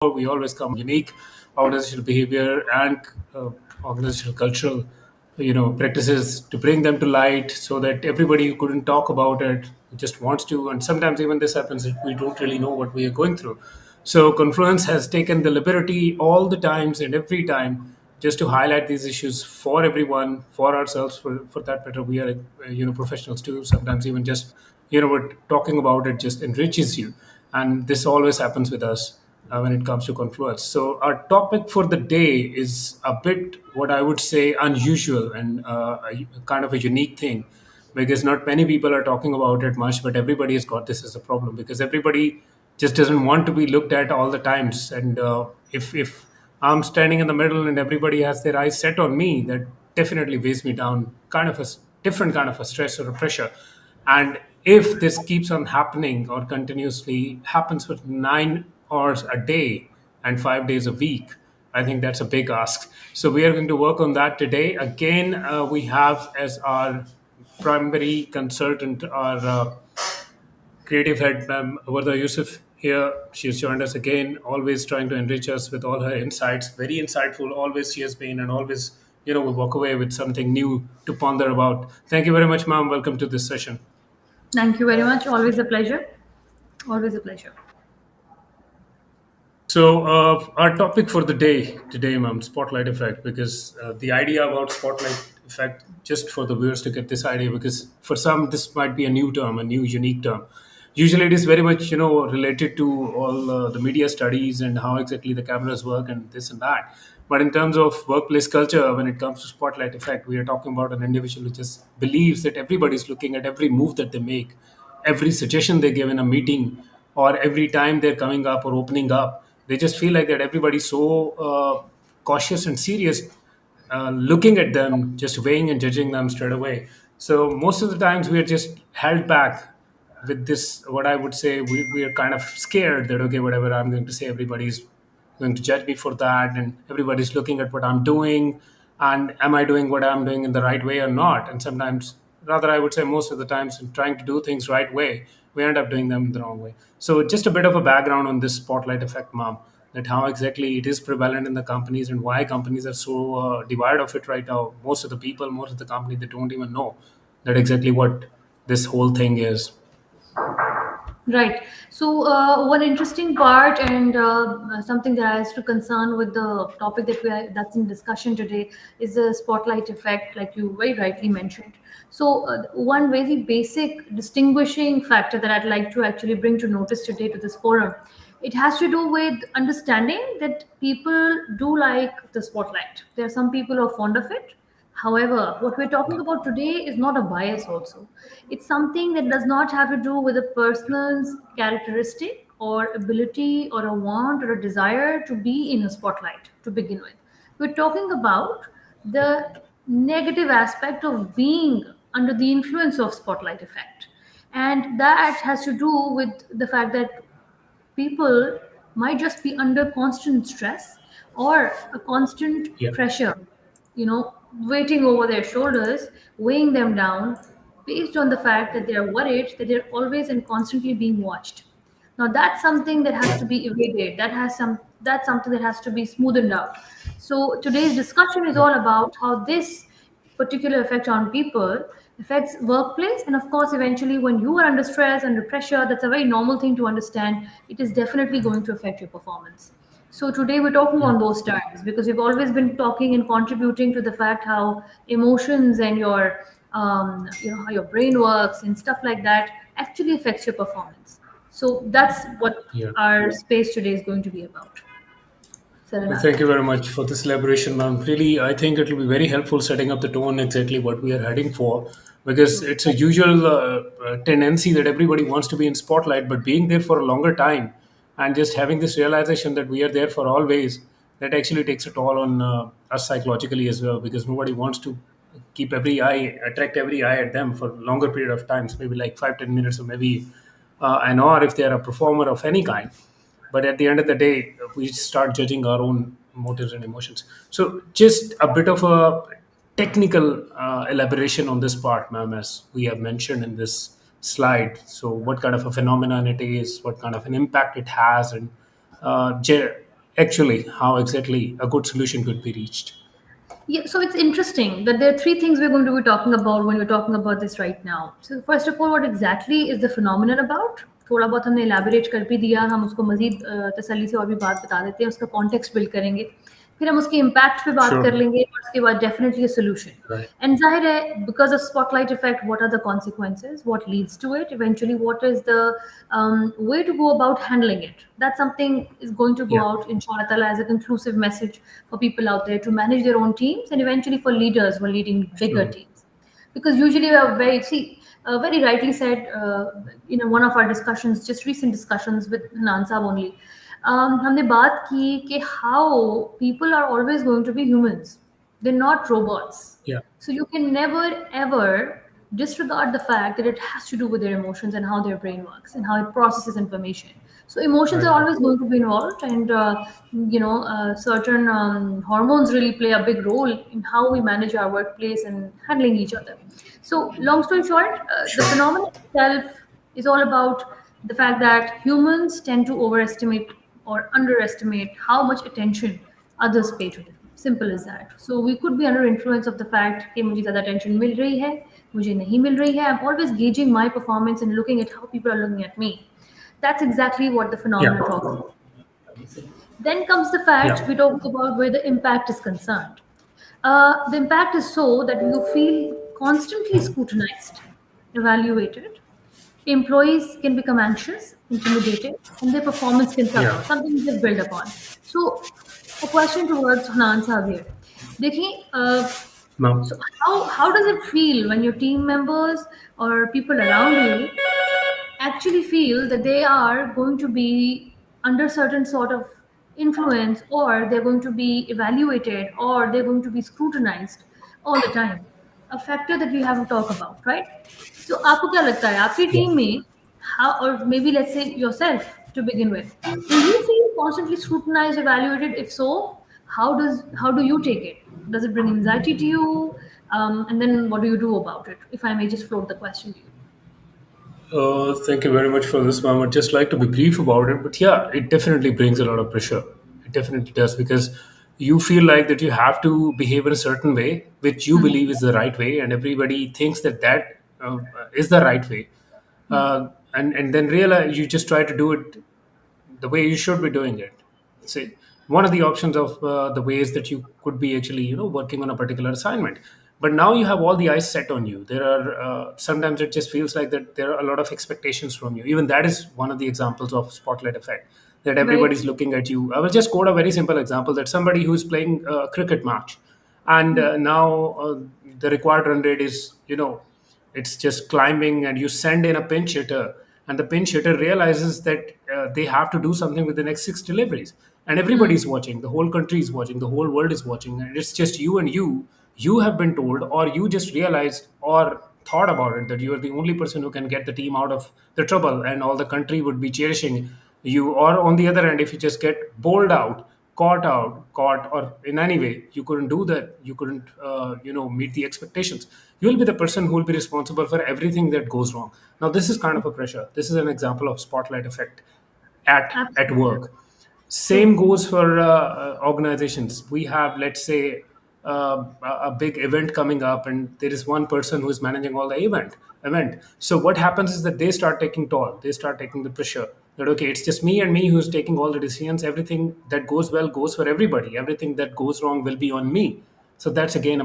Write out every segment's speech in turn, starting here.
we always come unique organizational behavior and organizational cultural, practices to bring them to light so that everybody who couldn't talk about it just wants to. And sometimes even this happens that we don't really know what we are going through. So Confluence has taken the liberty all the times and every time just to highlight these issues for everyone, for ourselves, for that matter. We are, professionals too. Sometimes even just, what talking about it just enriches you. And this always happens with us when it comes to Confluence. So our topic for the day is a bit what I would say unusual and a kind of a unique thing, because not many people are talking about it much, but everybody has got this as a problem because everybody just doesn't want to be looked at all the times. And if I'm standing in the middle and everybody has their eyes set on me, that definitely weighs me down, kind of a different kind of a stress or a pressure. And if this keeps on happening or continuously happens for 9 hours a day and 5 days a week, I think that's a big ask. So we are going to work on that today. Again, we have as our primary consultant our creative head, Ma'am Warda Yusuf here. She's joined us again, always trying to enrich us with all her insights. Very insightful, always she has been, and always, we walk away with something new to ponder about. Thank you very much, ma'am. Welcome to this session. Thank you very much. Always a pleasure. Always a pleasure. So, our topic for the day today, ma'am, spotlight effect, because the idea about spotlight effect, just for the viewers to get this idea, because for some this might be a new term, a new unique term. Usually, it is very much related to all the media studies and how exactly the cameras work and this and that. But in terms of workplace culture, when it comes to spotlight effect, we are talking about an individual who just believes that everybody's looking at every move that they make, every suggestion they give in a meeting, or every time they're coming up or opening up. They just feel like that everybody's so cautious and serious, looking at them, just weighing and judging them straight away. So most of the times we are just held back with this. What I would say, we are kind of scared that okay, whatever I'm going to say, everybody's going to judge me for that, and everybody's looking at what I'm doing, and am I doing what I'm doing in the right way or not? And sometimes, rather, I would say most of the times, in trying to do things right way, we end up doing them the wrong way. So just a bit of a background on this spotlight effect, mom, that how exactly it is prevalent in the companies and why companies are so divided of it right now. Most of the people, most of the company, they don't even know that exactly what this whole thing is. Right. So, one interesting part and something that has to concern with the topic that's in discussion today is the spotlight effect, like you very rightly mentioned. So, one very basic distinguishing factor that I'd like to actually bring to notice today to this forum, it has to do with understanding that people do like the spotlight. There are some people who are fond of it. However, what we're talking about today is not a bias, also. It's something that does not have to do with a person's characteristic or ability or a want or a desire to be in a spotlight to begin with. We're talking about the negative aspect of being under the influence of spotlight effect. And that has to do with the fact that people might just be under constant stress or a constant Yeah. pressure, waiting over their shoulders, weighing them down based on the fact that they're worried that they're always and constantly being watched. Now that's something that has to be evaded. That's something that has to be smoothened out. So today's discussion is all about how this particular effect on people affects workplace, and of course eventually when you are under stress, under pressure, that's a very normal thing to understand. It is definitely going to affect your performance. So today we're talking Yeah. on those terms because we've always been talking and contributing to the fact how emotions and your how your brain works and stuff like that actually affects your performance. So that's what Yeah. our space today is going to be about. Well, Sarana. thank you very much for this elaboration, ma'am. Really, I think it will be very helpful setting up the tone exactly what we are heading for, because True. it's a usual tendency that everybody wants to be in spotlight, but being there for a longer time and just having this realization that we are there for always, that actually takes a toll on us psychologically as well, because nobody wants to keep every eye, attract every eye at them for longer period of times, maybe like 5, 10 minutes, or maybe an hour if they are a performer of any kind. But at the end of the day, we start judging our own motives and emotions. So just a bit of a technical elaboration on this part, ma'am, as we have mentioned in this slide. So what kind of a phenomenon it is, what kind of an impact it has, and actually how exactly a good solution could be reached. Yeah, so it's interesting that there are three things we're going to be talking about when we're talking about this right now. So first of all, what exactly is the phenomenon about? थोड़ा बहुत हमने elaborate कर भी दिया, हम उसको मजीद तसल्ली से और भी बात बता देते हैं, उसका context build करेंगे, फिर हम उसके impact पे बात कर Sure. लेंगे और उसके बाद definitely a solution. Right. And जाहिर है, because of spotlight effect, what are the consequences? What leads to it? Eventually, what is the way to go about handling it? That's something is going to go Yeah. out, inshallah, as a conclusive message for people out there to manage their own teams and eventually for leaders who are leading bigger Sure. teams. Because usually we are very, see, very rightly said, one of our discussions, just recent discussions with Hanan Saab only, हमने बात की कि how people are always going to be humans. They're not robots. Yeah. So you can never ever disregard the fact that it has to do with their emotions and how their brain works and how it processes information. So I emotions are agree. always going to be involved, and certain hormones really play a big role in how we manage our workplace and handling each other. So long story short, the Sure. phenomenon itself is all about the fact that humans tend to overestimate or underestimate how much attention others pay to them. Simple as that. So we could be under influence of the fact कि मुझे ज़्यादा attention मिल रही है, मुझे नहीं मिल रही है. I'm always gauging my performance and looking at how people are looking at me. That's exactly what the Yeah. phenomenon talks about. Then comes the Yeah. fact we talk about where the impact is concerned. The impact is so that you feel constantly scrutinized, evaluated. Employees can become anxious, intimidated, and their performance can Yeah. suffer. Something just build upon. So, a question towards Hanan Saab here. देखिए, Now. so how does it feel when your team members or people around you actually feel that they are going to be under certain sort of influence, or they're going to be evaluated, or they're going to be scrutinized all the time, a factor that we have to talk about, right? So आपको क्या लगता है आपकी Yeah. Team में, how, or maybe let's say yourself to begin with, do you feel constantly scrutinized, evaluated? If so, how do you take it? Does it bring anxiety to you? And then what do you do about it, if I may just float the question to you? Thank you very much for this, ma'am. I'd just like to be brief about it, but yeah, it definitely brings a lot of pressure. It definitely does because you feel like that you have to behave in a certain way, which you Hmm. believe is the right way, and everybody thinks that is the right way, and then realize you just try to do it the way you should be doing it. See, one of the options of the ways that you could be actually, working on a particular assignment. But now you have all the eyes set on you. There are sometimes it just feels like that there are a lot of expectations from you. Even that is one of the examples of spotlight effect. That Very everybody's looking at you. I will just quote a very simple example that somebody who's playing a cricket match, and now the required run rate is, it's just climbing, and you send in a pinch hitter, and the pinch hitter realizes that they have to do something with the next six deliveries, and Hmm. everybody's watching, the whole country is watching, the whole world is watching, and it's just you and you have been told, or you just realized or thought about it, that you are the only person who can get the team out of the trouble, and all the country would be cherishing you. Or on the other hand, if you just get bowled out, caught, or in any way you couldn't do that, you couldn't meet the expectations, you will be the person who will be responsible for everything that goes wrong. Now this is kind of a pressure. This is an example of spotlight effect at Absolutely work. true. Same goes for organizations. We have, let's say, a big event coming up, and there is one person who is managing all the event. So what happens is that they start taking toll. They start taking the pressure. That okay, it's just me and me who's taking all the decisions. Everything that goes well goes for everybody. Everything that goes wrong will be on me. So that's again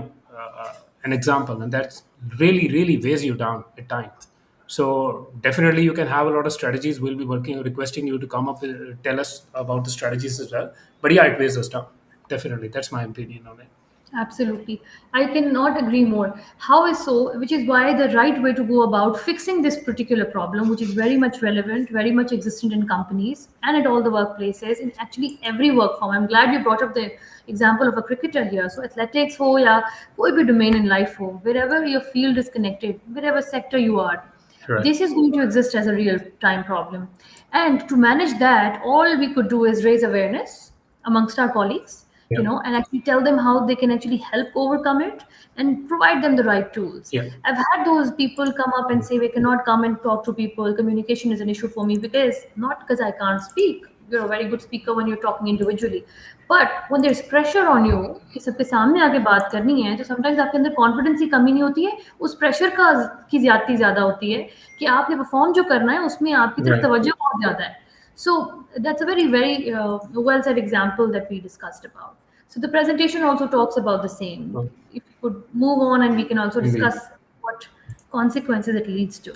an example, and that's really weighs you down at times. So definitely, you can have a lot of strategies. We'll be working, requesting you to come up with, tell us about the strategies as well. But yeah, it weighs us down. Definitely, that's my opinion on it. Absolutely. I cannot agree more. How is so, which is why the right way to go about fixing this particular problem, which is very much relevant, very much existent in companies and at all the workplaces, in actually every work form. I'm glad you brought up the example of a cricketer here. So athletics ho ya koi bhi domain in life ho, wherever your field is connected, wherever sector you are, Right. this is going to exist as a real time problem. And to manage that, all we could do is raise awareness amongst our colleagues, Yeah. and actually tell them how they can actually help overcome it and provide them the right tools. Yeah. I've had those people come up and say, we cannot come and talk to people. Communication is an issue for me because not because I can't speak. you're a very good speaker when you're talking individually. But when there's pressure on you कि सबके सामने आके बात करनी है, तो sometimes आपके अंदर कॉन्फिडेंस की कमी नहीं होती है, उस प्रेशर का की ज्यादती ज्यादा होती है कि आपने परफॉर्म जो करना है उसमें आपकी तरफ Right. तवज्जो बहुत ज्यादा है. So that's a very well said example that we discussed about. So the presentation also talks about the same. Oh, If you could move on, and we can also indeed. discuss what consequences it leads to.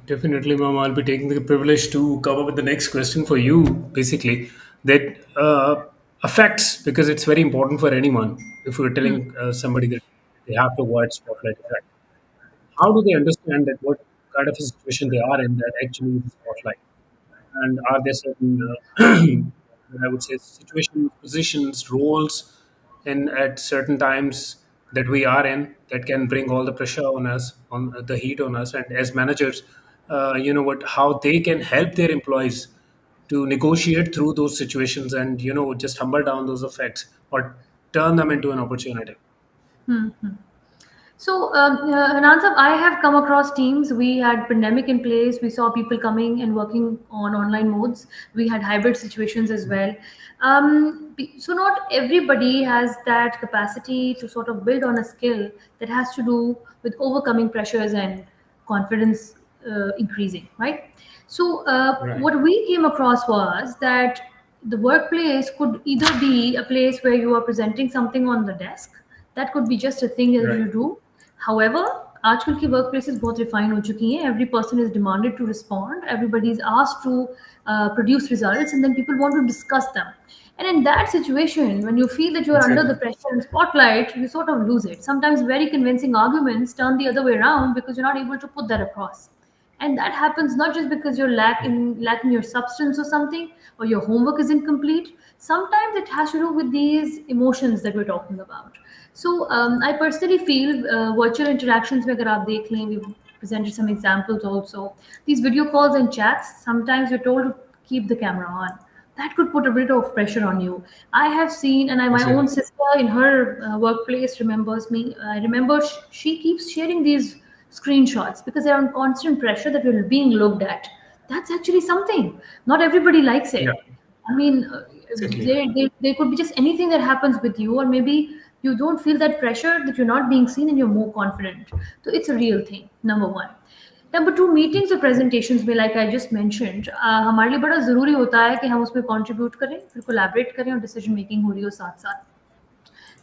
Definitely, ma'am. I'll be taking the privilege to come up with the next question for you, basically, that affects, because it's very important for anyone. If we're Hmm. telling somebody that they have to avoid spotlight effect, how do they understand that what kind of a situation they are in that actually is the spotlight? And are there certain, I would say, situations, positions, roles, and at certain times that we are in that can bring all the pressure on us, on the heat on us, and as managers, what, how they can help their employees to negotiate through those situations and just humble down those effects or turn them into an opportunity. Hmm. So, Anand, I have come across teams. We had pandemic in place. We saw people coming and working on online modes. We had hybrid situations as well. So, not everybody has that capacity to sort of build on a skill that has to do with overcoming pressures and confidence increasing, right? So, Right, what we came across was that the workplace could either be a place where you are presenting something on the desk, that could be just a thing that right, you do. However, आजकल की work places बहुत refine हो चुकी हैं. Every person is demanded to respond. Everybody is asked to produce results, and then people want to discuss them. And in that situation, when you feel that you are under the exactly. pressure and spotlight, you sort of lose it. Sometimes very convincing arguments turn the other way around because you're not able to put that across. And that happens not just because you're lacking your substance or something, or your homework is incomplete. Sometimes it has to do with these emotions that we're talking about. So I personally feel virtual interactions में अगर आप देख लें, we've presented some examples also. These video calls and chats, sometimes you're told to keep the camera on. That could put a bit of pressure on you. I have seen, and my own Exactly. sister in her workplace remembers me. I remember she keeps sharing these screenshots because they're on constant pressure that you're being looked at. That's actually something. Not everybody likes Yeah, it. I mean, exactly. there could be just anything that happens with you, or maybe you don't feel that pressure that you're not being seen and you're more confident. So it's a real thing, number one. Number two, meetings और presentations में like I just mentioned हमारे लिए बड़ा ज़रूरी होता है कि हम उसमें कंट्रीब्यूट करें, फिर कोलैबोरेट करें और डिसीजन मेकिंग हो रही हो साथ साथ.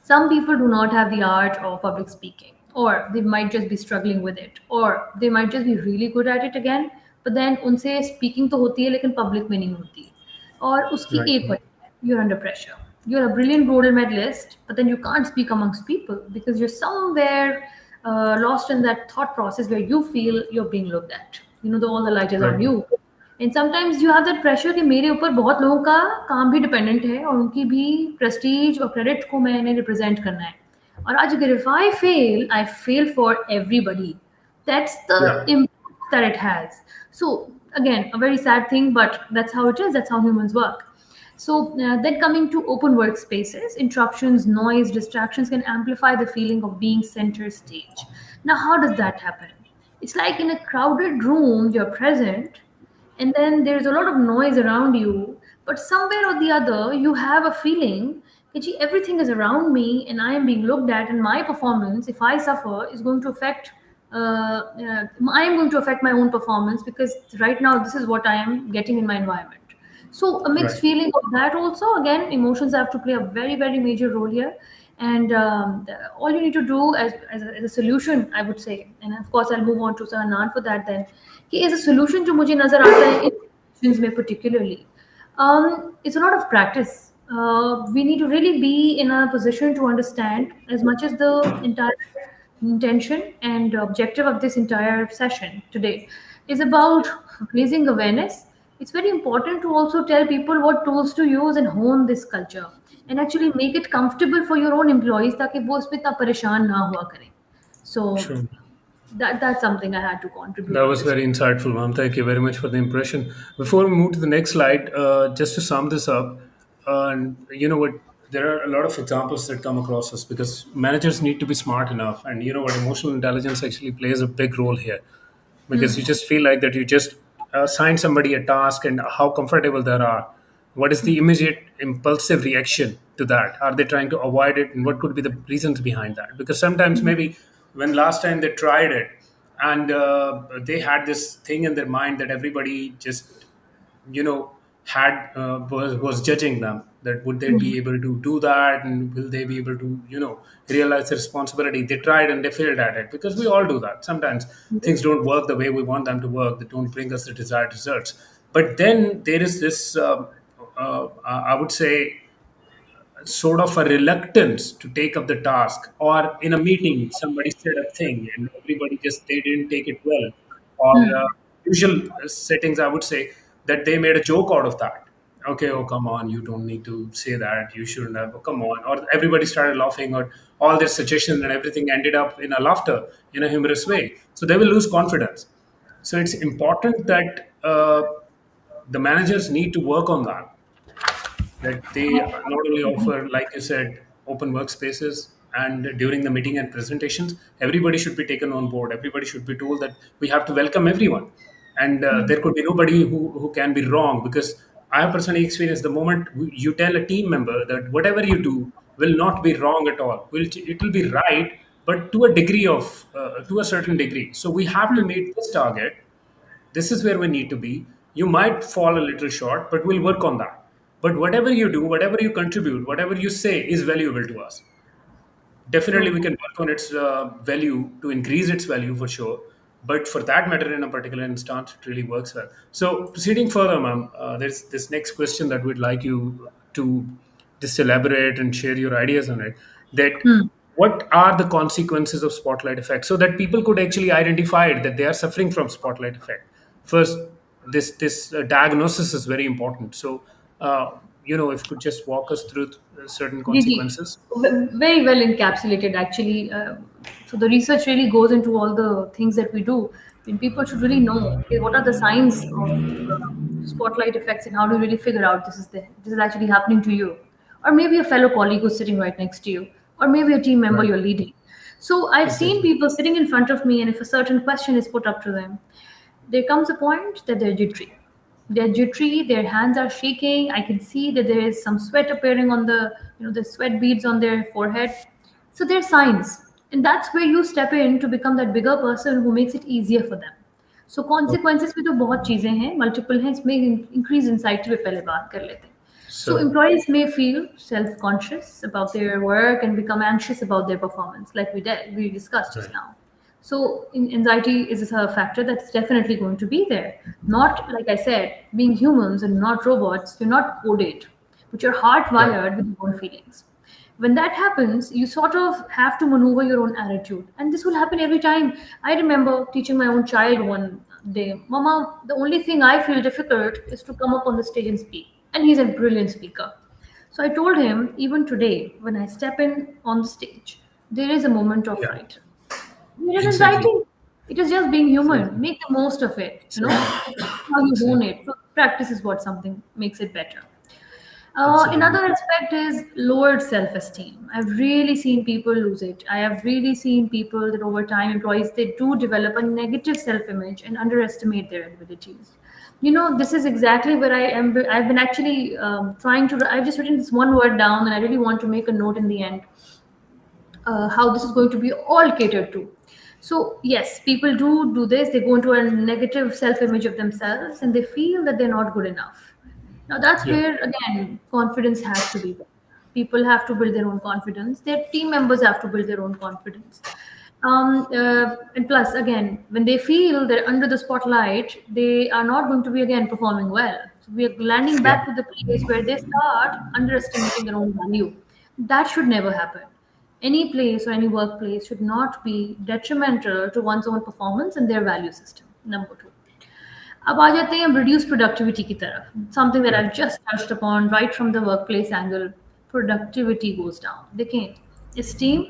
Some people do not have the art of public speaking, or they might just be struggling with it, or they might just be really good at it again, but then उनसे speaking तो होती है लेकिन public में नहीं होती. और उसकी Right. एक वजह है, you're under pressure. You're a brilliant gold medalist, but then you can't speak amongst people because you're somewhere lost in that thought process where you feel you're being looked at. All the light is on Right. you. And sometimes you have that pressure कि मेरे ऊपर बहुत लोगों का काम भी dependent है और उनकी भी प्रेस्टीज और क्रेडिट को मैंने रिप्रेजेंट करना है. और आज अगर if I fail for everybody. That's the Yeah. impact that it has. So again, a very sad thing, but that's how it is. That's how humans work. So then coming to open workspaces, interruptions, noise, distractions can amplify the feeling of being center stage. Now, how does that happen? It's like in a crowded room, you're present, and then there's a lot of noise around you, but somewhere or the other you have a feeling that gee, everything is around me and I am being looked at, and my performance, if I suffer, is going to affect I am going to affect my own performance because right now this is what I am getting in my environment. So a mixed Right. feeling of that also. Again, emotions have to play a very major role here. And all you need to do as a solution, I would say, and of course I'll move on to Sahanan for that then, कि as a solution जो मुझे नज़र आता है in situations में particularly, it's a lot of practice. We need to really be in a position to understand as much as the entire intention and objective of this entire session today is about raising awareness. It's very important to also tell people what tools to use and hone this culture and actually make it comfortable for your own employees ताकि वो इसमें इतना परेशान ना हुआ करें. So Sure. that's something I had to contribute That on was this. very insightful, ma'am. Thank you very much for the impression. Before we move to the next slide, just to sum this up, and you know what, there are a lot of examples that come across us because managers need to be smart enough, and you know what, emotional intelligence actually plays a big role here because you just feel like that you just assign somebody a task and how comfortable they are, what is the immediate impulsive reaction to that? Are they trying to avoid it, and what could be the reasons behind that? Because sometimes maybe when last time they tried it, and they had this thing in their mind that everybody just had was judging them, that would they be able to do that, and will they be able to realize the responsibility. They tried and they failed at it, because we all do that sometimes. Things don't work the way we want them to work, they don't bring us the desired results. But then there is this I would say sort of a reluctance to take up the task, or in a meeting somebody said a thing and everybody just they didn't take it well, or usual settings I would say that they made a joke out of that. Okay, oh come on, you don't need to say that, you shouldn't have, oh, come on, or everybody started laughing, or all their suggestions and everything ended up in a laughter, in a humorous way, so they will lose confidence. So it's important that the managers need to work on that, that they not only offer, like you said, open workspaces, and during the meeting and presentations, everybody should be taken on board. Everybody should be told that we have to welcome everyone, and there could be nobody who can be wrong. Because I have personally experienced the moment you tell a team member that whatever you do will not be wrong at all. It will be right, but to a degree of to a certain degree. So we have to meet this target. This is where we need to be. You might fall a little short, but we'll work on that. But whatever you do, whatever you contribute, whatever you say is valuable to us. Definitely, True. we can work on its value to increase its value for sure. But for that matter, in a particular instance, it really works well. So, proceeding further, ma'am, there's this next question that we'd like you to just elaborate and share your ideas on it. That what are the consequences of spotlight effect, so that people could actually identify it, that they are suffering from spotlight effect. First, this diagnosis is very important. So, if you could just walk us through certain Gigi, consequences. very well encapsulated actually. So the research really goes into all the things that we do. And people should really know, okay, what are the signs of spotlight effects, and how do you really figure out this is actually happening to you, or maybe a fellow colleague who's sitting right next to you, or maybe a team member Right. you're leading. So I've seen Exactly. people sitting in front of me, and if a certain question is put up to them, there comes a point that they're jittery. They're jittery, their hands are shaking. I can see that there is some sweat appearing on the sweat beads on their forehead. So they're signs. And that's where you step in to become that bigger person who makes it easier for them. So Okay. consequences में तो बहुत चीज़ें हैं, multiple हैं, इसमें increase anxiety पे पहले बात कर लेते हैं. So So, employees may feel self-conscious about their work and become anxious about their performance, like we discussed just right. now. So anxiety is a factor that's definitely going to be there. Not like I said, being humans and not robots, you're not coded, but you're Right. hardwired with your own feelings. When that happens, you sort of have to maneuver your own attitude, and this will happen every time. I remember teaching my own child one day, Mama, the only thing I feel difficult is to come up on the stage and speak. And he's a brilliant speaker. So I told him, even today, when I step in on the stage, there is a moment of Yeah. fright. It is Exactly. anxiety. It is just being human. Exactly. Make the most of it. Exactly. How you hone Exactly. it. So practice is what something makes it better. Absolutely. Another aspect is lowered self-esteem. I've really seen people lose it. I have really seen people that over time, employees, they do develop a negative self-image and underestimate their abilities. This is exactly where I am. I've been actually trying to. I've just written this one word down, and I really want to make a note in the end how this is going to be all catered to. So yes, people do this. They go into a negative self-image of themselves, and they feel that they're not good enough. Now that's Yeah. where again confidence has to be there. People have to build their own confidence. Their team members have to build their own confidence. And plus, again, when they feel they're under the spotlight, they are not going to be again performing well. So we are landing Yeah. back to the place where they start underestimating their own value. That should never happen. Any place or any workplace should not be detrimental to one's own performance and their value system. Number two. अब आ जाते हैं हम reduce productivity की तरफ. Something that Right. I've just touched upon right from the workplace angle. Productivity goes down. देखें, esteem,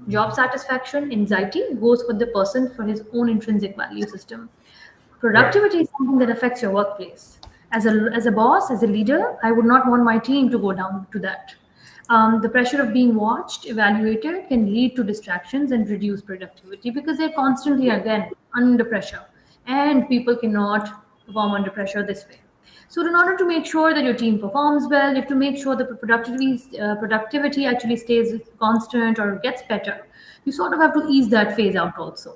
job satisfaction, anxiety goes with the person for his own intrinsic value system. Right. Productivity is something that affects your workplace. As a boss, as a leader, I would not want my team to go down to that. The pressure of being watched, evaluated can lead to distractions and reduce productivity because they're constantly, Yeah. again, under pressure. And people cannot perform under pressure this way. So, in order to make sure that your team performs well, you have to make sure the productivity actually stays constant or gets better. You sort of have to ease that phase out also.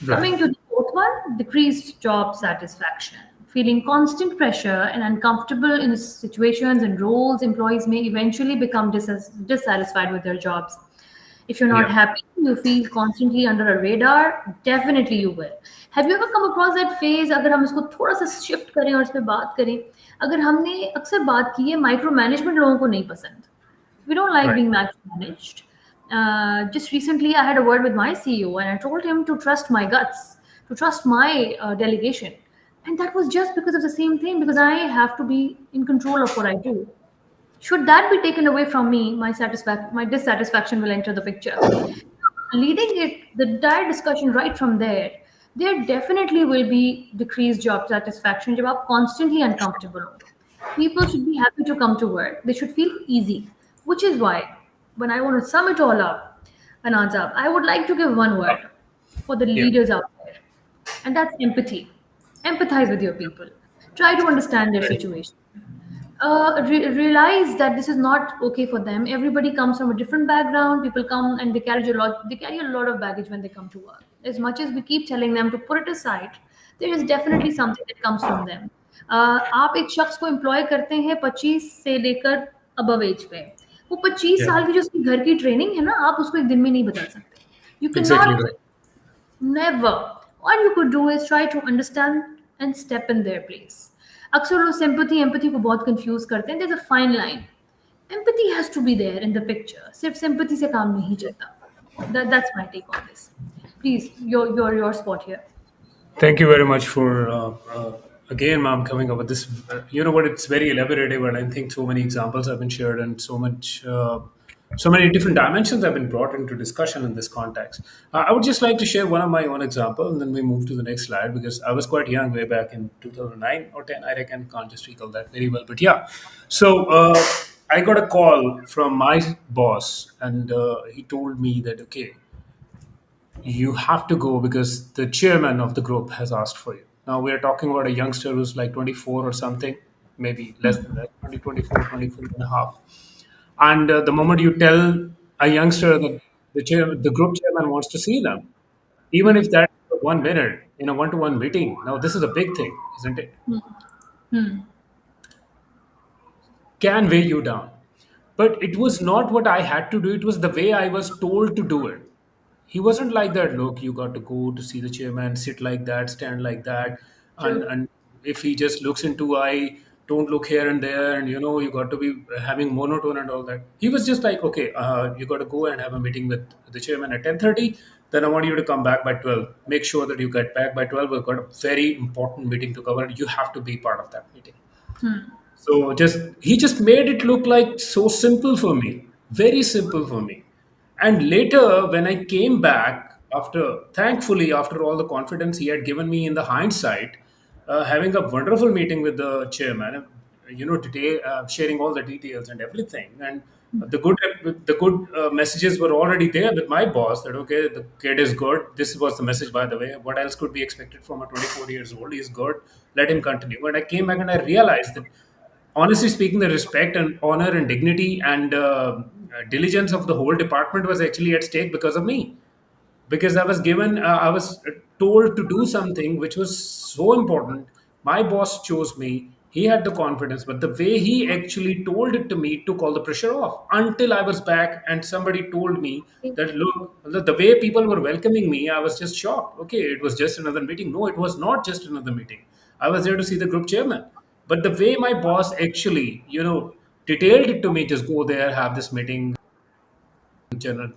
Right. Coming to the fourth one, decreased job satisfaction. Feeling constant pressure and uncomfortable in situations and roles, employees may eventually become dissatisfied with their jobs. If you're not Yeah. happy, you feel constantly under a radar, definitely you will. Have you ever come across that phase? अगर हम इसको थोड़ा सा shift करें और इस पे बात करें, अगर हमने अक्सर बात की है माइक्रो मैनेजमेंट लोगों को नहीं पसंद. We don't like Right. being micromanaged. Just recently, I had a word with my CEO and I told him to trust my guts, to trust my delegation. And that was just because of the same thing, because I have to be in control of what I do. Should that be taken away from me, my dissatisfaction will enter the picture. Leading it, the entire discussion right from there definitely will be decreased job satisfaction जब आप constantly uncomfortable हो. People should be happy to come to work. They should feel easy, which is why when I want to sum it all up, Anantab, I would like to give one word for the Yeah. leaders out there, and that's empathy. Empathize with your people. Try to understand their Right. situation. Realize that this is not okay for them. Everybody comes from a different background. People come and they carry a lot. They carry a lot of baggage when they come to work. As much as we keep telling them to put it aside, there is definitely something that comes from them. आप एक शख्स को employ करते हैं 25 से लेकर above as पे. वो 25 Yeah. साल की जो उसकी घर की ट्रेनिंग है ना, आप उसको एक दिन में नहीं बदल सकते. You can Exactly not. right. Never. All you could do is try to understand and step in their place. अक्सर लोग sympathy, empathy को बहुत confuse करते हैं. There's a fine line. Empathy has to be there in the picture. सिर्फ sympathy से काम नहीं चलता. That's my take on this. Please, your spot here. Thank you very much for again, ma'am, coming up with this. You know what? It's very elaborative, and I think so many examples have been shared, and so many different dimensions have been brought into discussion in this context. I would just like to share one of my own example, and then we move to the next slide because I was quite young way back in 2009 or 10. I reckon can't just recall that very well, but yeah. So I got a call from my boss, and he told me that okay, you have to go because the chairman of the group has asked for you. Now we are talking about a youngster who's like 24 or something, maybe less than that, 20, 24, 24 and a half. And the moment you tell a youngster that the group chairman wants to see them, even if that's for 1 minute in a one-to-one meeting, now this is a big thing, isn't it? Can weigh you down. But it was not what I had to do, it was the way I was told to do it. He wasn't like that. Look, you got to go to see the chairman, sit like that, stand like that, True. and if he just looks into eye, don't look here and there, and you got to be having monotone and all that. He was just like, okay, you got to go and have a meeting with the chairman at 10:30. Then I want you to come back by 12. Make sure that you get back by 12. We've got a very important meeting to cover. You have to be part of that meeting. So just he just made it look like so simple for me, very simple for me. And later, when I came back after, thankfully, after all the confidence he had given me in the hindsight, having a wonderful meeting with the chairman, today sharing all the details and everything, and the good messages were already there with my boss that okay, the kid is good. This was the message, by the way. What else could be expected from a 24 years old? He's good. Let him continue. And I came back and I realized that honestly speaking, the respect and honor and dignity and diligence of the whole department was actually at stake because of me. Because I was told to do something which was so important. My boss chose me. He had the confidence, but the way he actually told it to me took all the pressure off until I was back and somebody told me that look, the way people were welcoming me, I was just shocked. Okay, it was just another meeting. No, it was not just another meeting. I was there to see the group chairman. But the way my boss actually, detailed it to me, just go there, have this meeting, general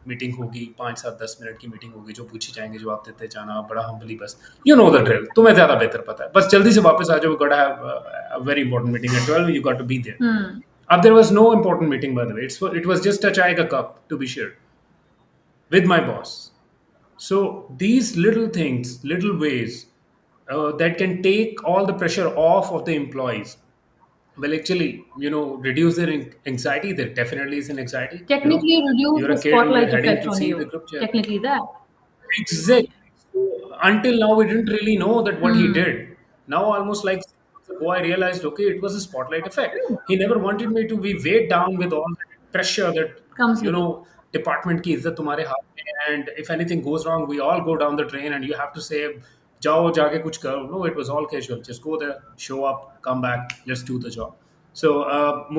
meeting होगी 5 7 10 minute की meeting होगी जो पूछी जाएंगे जवाब देते जाना बड़ा हम्बली बस यू नो द ड्रिल तुम्हें ज़्यादा बेहतर पता है बस जल्दी से वापस आ जाओ got have a very important meeting at 12 you got to be there अब there was no important meeting by the way it was just a chai का cup to be shared with my boss. So these little things, little ways that can take all the pressure off of the employees will actually, reduce their anxiety. There definitely is an anxiety. Technically, reduce You're the a kid and you're spotlight heading effect to on see the you. group chairman. Technically, that. Exactly. So until now, we didn't really know that what he did. Now, almost like 6 months ago, I realized, okay, it was a spotlight effect. Hmm. He never wanted me to be weighed down with all the pressure that, Comes you with it. know, department ki izzat tumhare haath mein hai, and if anything goes wrong, we all go down the drain, and you have to say, jao jaake kuch karo. No, it was all casual. Just go there, show up, come back, let's do the job. So,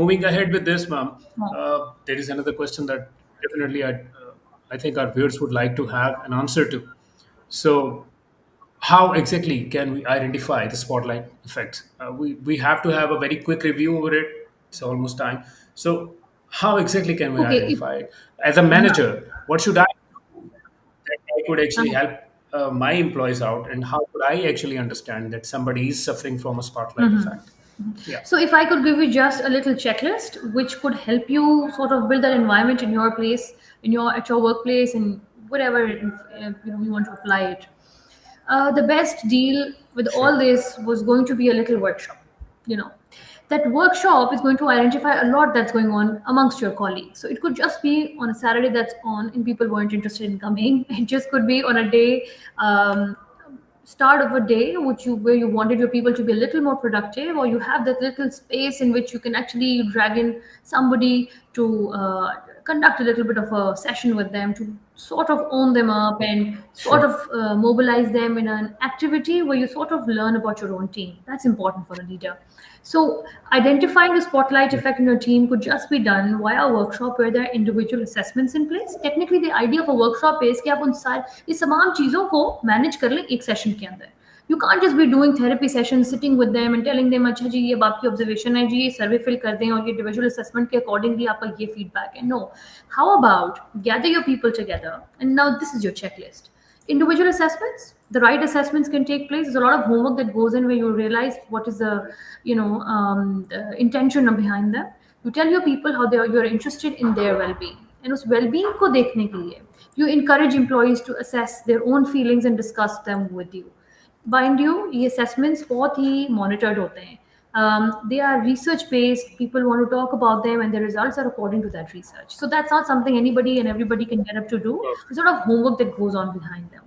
moving ahead with this, ma'am, Hmm. there is another question that definitely I think our viewers would like to have an answer to. So, how exactly can we identify the spotlight effects? We have to have a very quick review over it. It's almost time. So, how exactly can we Okay. identify it? As a Yeah. manager, what should I do that I could actually Um, help my employees out, and how could I actually understand that somebody is suffering from a spotlight effect? Yeah, So, if I could give you just a little checklist, which could help you sort of build that environment in your place, in your at your workplace, and whatever you want to apply it. The best deal with all sure. this was going to be a little workshop. You know, that workshop is going to identify a lot that's going on amongst your colleagues. So it could just be on a Saturday that's on, and people weren't interested in coming. It just could be on a day. Start of a day which you where you wanted your people to be a little more productive, or you have that little space in which you can actually drag in somebody to conduct a little bit of a session with them to sort of own them up and sort Sure. of mobilize them in an activity where you sort of learn about your own team. That's important for a leader. So identifying the spotlight Yeah. effect in your team could just be done via a workshop where there are individual assessments in place. Technically, the idea of a workshop is कि आप उन सार इस तमाम चीज़ों को manage कर लें एक session के अंदर. You can't just be doing therapy sessions, sitting with them and telling them, अच्छा जी ये अब आपकी observation है जी ये survey fill कर दें और ये individual assessment के accordingly आपका ये feedback है. No. How about gather your people together and now this is your checklist. Individual assessments, the right assessments can take place. There's a lot of homework that goes in where you realize what is the intention behind them. You tell your people how you're interested in their well-being, and उस well-being को देखने के लिए you encourage employees to assess their own feelings and discuss them with you. Mind you, ये assessments बहुत ही monitored होते हैं. They are research based. People want to talk about them, and the results are according to that research. So that's not something anybody and everybody can get up to do. There's a lot of homework that goes on behind them.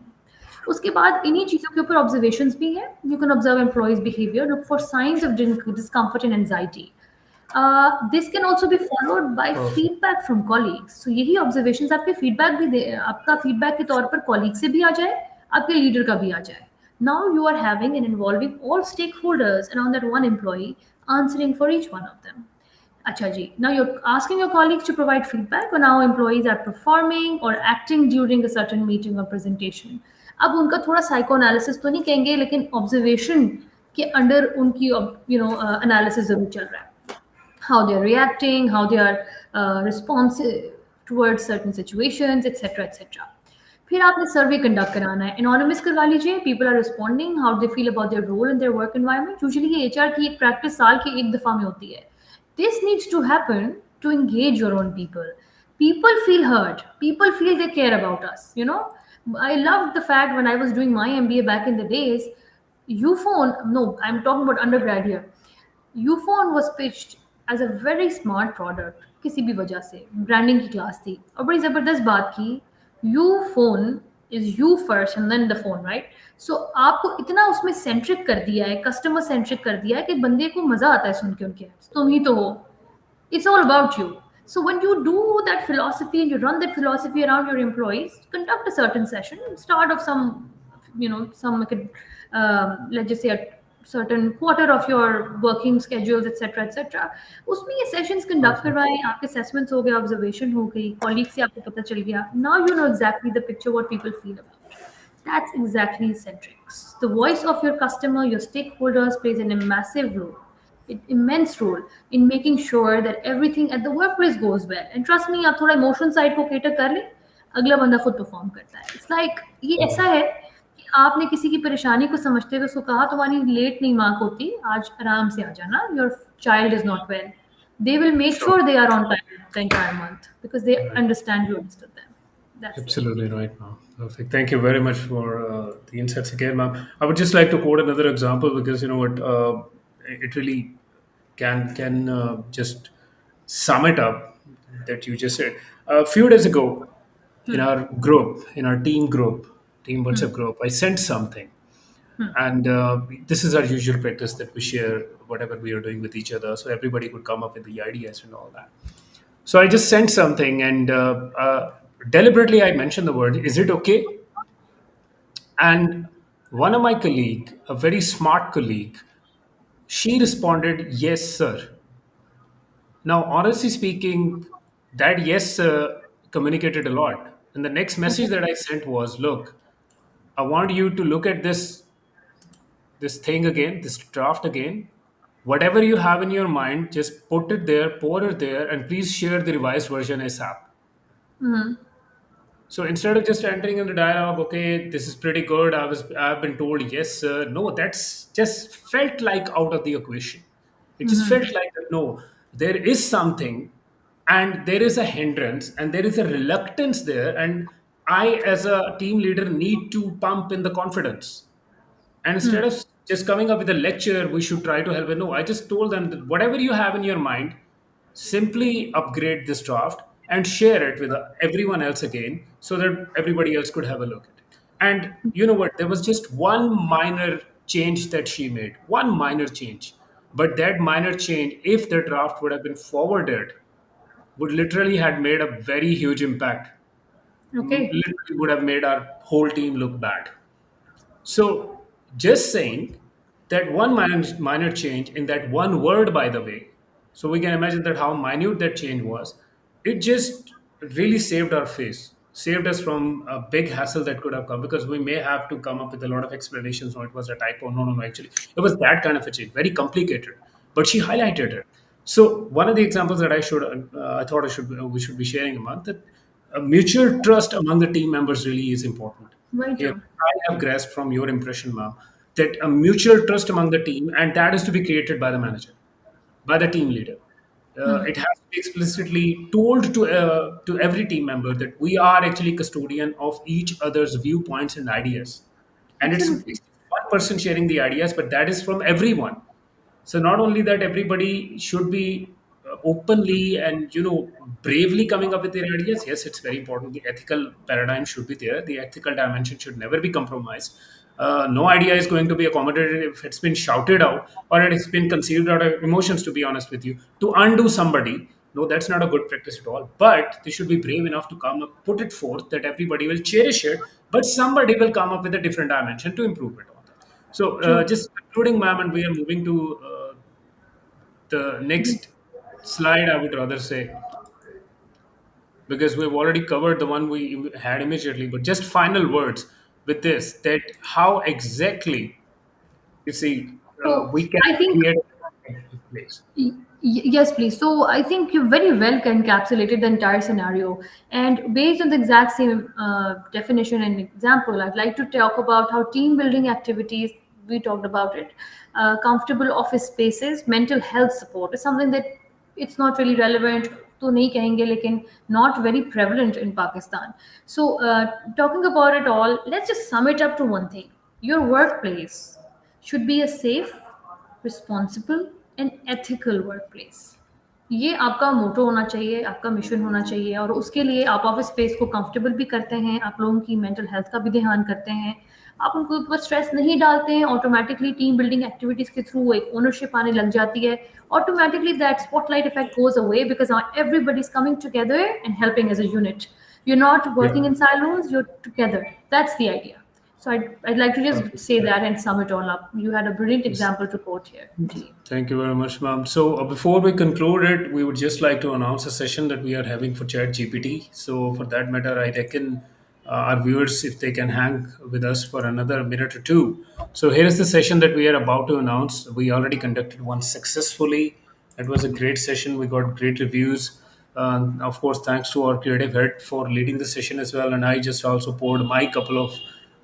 उसके बाद इन्हीं चीज़ों के ऊपर observations भी हैं. You can observe employees behaviour, look for science of discomfort and anxiety. This can also be followed by Perfect. feedback from colleagues. So यही observations आपके फीडबैक भी दे, आपका फीडबैक के तौर पर कॉलीग से भी आ जाए, आपके लीडर का भी आ जाए. Now you are having and involving all stakeholders around that one employee, answering for each one of them. Acha ji. Now you're asking your colleagues to provide feedback on how employees are performing or acting during a certain meeting or presentation. अब उनका थोड़ा psycho analysis तो नहीं कहेंगे, लेकिन observation के under उनकी analysis जरूर चल रहा है. How they're reacting, how they are responsive towards certain situations, etc. etc. फिर आपने सर्वे कंडक्ट कराना है, एनोनिमस करवा लीजिए. People are responding how they feel about their role in their work environment. Usually ये एचआर की एक प्रैक्टिस साल की एक दफा में होती है. This needs to happen to engage your own people. People feel heard. People feel they care about us. I loved the fact when I was doing my MBA back in the days, UPhone, no, I'm talking about undergrad here. UPhone was pitched as a very smart product किसी भी वजह से branding की class थी और बड़ी ज़बरदस्त बात की. You phone is you first and then the phone, right? So आपको इतना उसमें सेंट्रिक कर दिया है, कस्टमर सेंट्रिक कर दिया है कि बंदे को मजा आता है सुन के उनके ads. तुम ही तो हो. It's all about you. So when you do that philosophy and you run that philosophy around your employees, conduct a certain session, start of some, some like let's just say a certain quarter of your working schedules, etc., etc. उसमें ये sessions conduct Perfect. करवाएं, आपके assessments हो गए, observation हो गई, colleagues से आपको पता चल गया. Now you know exactly the picture what people feel about. That's exactly centrics. The voice of your customer, your stakeholders plays a massive role, an immense role in making sure that everything at the workplace goes well. And trust me, आप थोड़ा emotion side को cater कर लें, अगला बंदा खुद perform करता है. It's like ये ऐसा है कि आपने किसी की परेशानी को समझते हुए उसको कहा तुम्हारी लेट नहीं मार्क होती, आज आराम से आ जाना. Your child is not well. They will make Sure. sure they are on time the entire month because they Right. understand you understood them. That's the idea. Absolutely right, ma'am. Perfect. Thank you very much for the insights again, ma'am. I would just like to quote another example because you know what, it really can just sum it up that you just said. A few days ago, in our group, in our team WhatsApp group, I sent something. And this is our usual practice that we share whatever we are doing with each other, so everybody could come up with the ideas and all that. So I just sent something, and deliberately I mentioned the word, "Is it okay?" And one of my colleague, a very smart colleague, she responded, "Yes, sir." Now, honestly speaking, that "yes, sir" communicated a lot. And the next message that I sent was, "Look, I want you to look at this thing again, this draft again. Whatever you have in your mind, just put it there, pour it there, and please share the revised version ASAP." So instead of just entering in the dialogue, okay, this is pretty good. I've been told yes, sir. No, that's just felt like out of the equation. It just felt like that, no, there is something, and there is a hindrance, and there is a reluctance there, and I as a team leader need to pump in the confidence. And instead of just coming up with a lecture, we should try to help. No, I just told them that whatever you have in your mind, simply upgrade this draft and share it with everyone else again so that everybody else could have a look at it. And you know what? There was just one minor change that she made, one minor change. But that minor change, if the draft would have been forwarded, would literally had made a very huge impact. Okay. Literally would have made our whole team look bad. So, just saying that one minor change in that one word, by the way, so we can imagine that how minute that change was, it just really saved our face, saved us from a big hassle that could have come, because we may have to come up with a lot of explanations. No, it was a typo. No, no, no, actually, it was that kind of a change, very complicated. But she highlighted it. So, one of the examples that I thought we should be sharing among that mutual trust among the team members really is important. Very Here, true. I have grasped from your impression, ma'am, that a mutual trust among the team, and that is to be created by the manager, by the team leader. It has to be explicitly told to every team member that we are actually custodian of each other's viewpoints and ideas, and Absolutely. it's one person sharing the ideas, but that is from everyone. So not only that, everybody should be openly and bravely coming up with their ideas. Yes, it's very important. The ethical paradigm should be there. The ethical dimension should never be compromised. No idea is going to be accommodated if it's been shouted out or it's been conceived out of emotions. To be honest with you, to undo somebody, no, that's not a good practice at all. But they should be brave enough to come up, put it forth that everybody will cherish it, but somebody will come up with a different dimension to improve it on that. So, True. just concluding, ma'am, and we are moving to the Yes. next slide, I would rather say, because we've already covered the one we had immediately. But just final words with this, that how exactly, you see, So we can I think create a place. Yes, please. So I think you very well encapsulated the entire scenario. And based on the exact same definition and example, I'd like to talk about how team building activities, we talked about it, comfortable office spaces, mental health support is something that it's not really relevant तो नहीं कहेंगे लेकिन not very prevalent in Pakistan. So talking about it all, let's just sum it up to one thing. Your workplace should be a safe, responsible and ethical work place ये आपका मोटो होना चाहिए आपका mission होना चाहिए और उसके लिए आप ऑफिस स्पेस को कंफर्टेबल भी करते हैं आप लोगों की मेंटल हेल्थ का भी ध्यान करते हैं आप उनको ऊपर स्ट्रेस नहीं डालते हैं ऑटोमेटिकली टीम बिल्डिंग एक्टिविटीज के थ्रू एक ओनरशिप आने लग जाती है automatically that spotlight effect goes away because everybody is coming together and helping as a unit. You're not Yeah. working in silos, you're together. That's the idea. So I'd like to just say Perfect. that and sum it all up. You had a brilliant Yes. example to quote here. Ji. Thank you very much, ma'am. So, before we conclude it, we would just like to announce a session that we are having for Chat GPT. So, for that matter, I reckon our viewers, if they can hang with us for another minute or two. So, here is the session that we are about to announce. We already conducted one successfully. It was a great session. We got great reviews. Of course, thanks to our creative head for leading the session as well. And I just also poured my couple of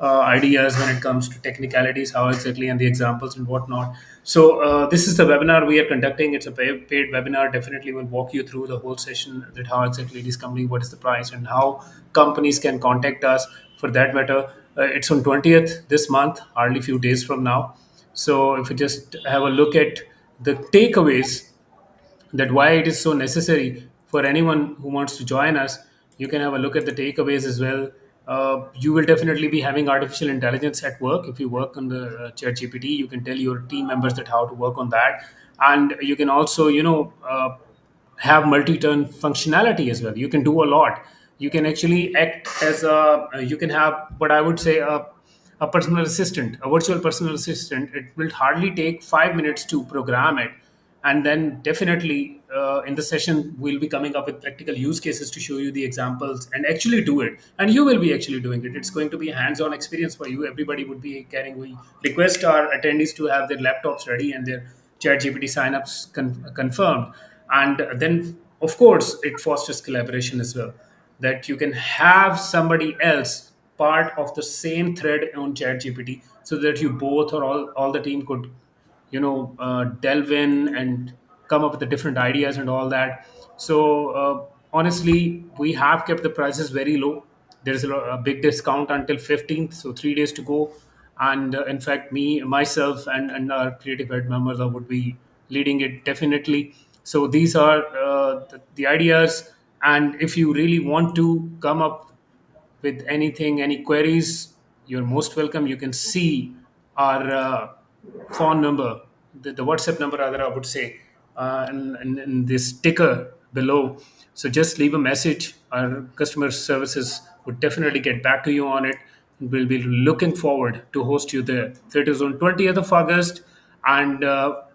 ideas when it comes to technicalities, how exactly, and the examples and whatnot. So this is the webinar we are conducting. It's a paid webinar. Definitely will walk you through the whole session, that how exactly it is coming, what is the price, and how companies can contact us. For that matter, it's on 20th this month, hardly few days from now. So if you just have a look at the takeaways, that why it is so necessary for anyone who wants to join us, you can have a look at the takeaways as well. You will definitely be having artificial intelligence at work. If you work on the chat gpt, you can tell your team members that how to work on that. And you can also have multi-turn functionality as well. You can do a lot. You can actually act as a you can have what I would say a personal assistant, a virtual personal assistant. It will hardly take 5 minutes to program it. And then definitely in the session we'll be coming up with practical use cases to show you the examples and actually do it, and you will be actually doing it. It's going to be a hands-on experience for you. Everybody would be carrying. We request our attendees to have their laptops ready and their chat gpt signups confirmed. And then of course it fosters collaboration as well, that you can have somebody else part of the same thread on chat gpt, so that you both or all the team could delve in and come up with the different ideas and all that. So honestly, we have kept the prices very low. There's a big discount until 15th, so 3 days to go. And in fact, me myself and our creative head members would be leading it definitely. So these are the ideas. And if you really want to come up with anything, any queries, you're most welcome. You can see our phone number, the WhatsApp number, rather, I would say, in this ticker below. So just leave a message. Our customer services would definitely get back to you on it. And we'll be looking forward to host you there. So it is on 20th of August, and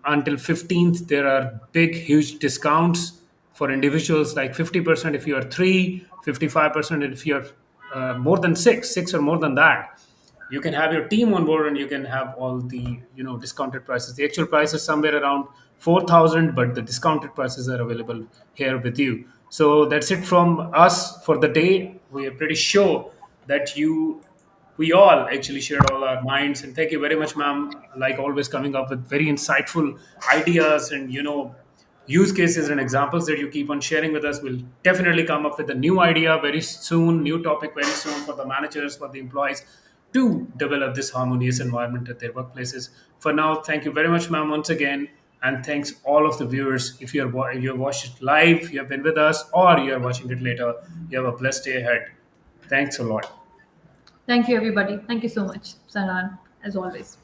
until 15th, there are big, huge discounts for individuals, like 50% if you are three, 55% if you're more than six or more than that. You can have your team on board and you can have all the discounted prices. The actual price is somewhere around 4,000, but the discounted prices are available here with you. So that's it from us for the day. We are pretty sure that we all actually shared all our minds. And thank you very much, ma'am, like always, coming up with very insightful ideas and use cases and examples that you keep on sharing with us. Will definitely come up with a new idea very soon, new topic very soon, for the managers, for the employees, to develop this harmonious environment at their workplaces. For now, thank you very much, ma'am, once again. And thanks all of the viewers. If you have watched it live, you have been with us, or you are watching it later, you have a blessed day ahead. Thanks a lot. Thank you, everybody. Thank you so much, Sanan, as always.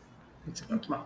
Thanks a lot, ma'am.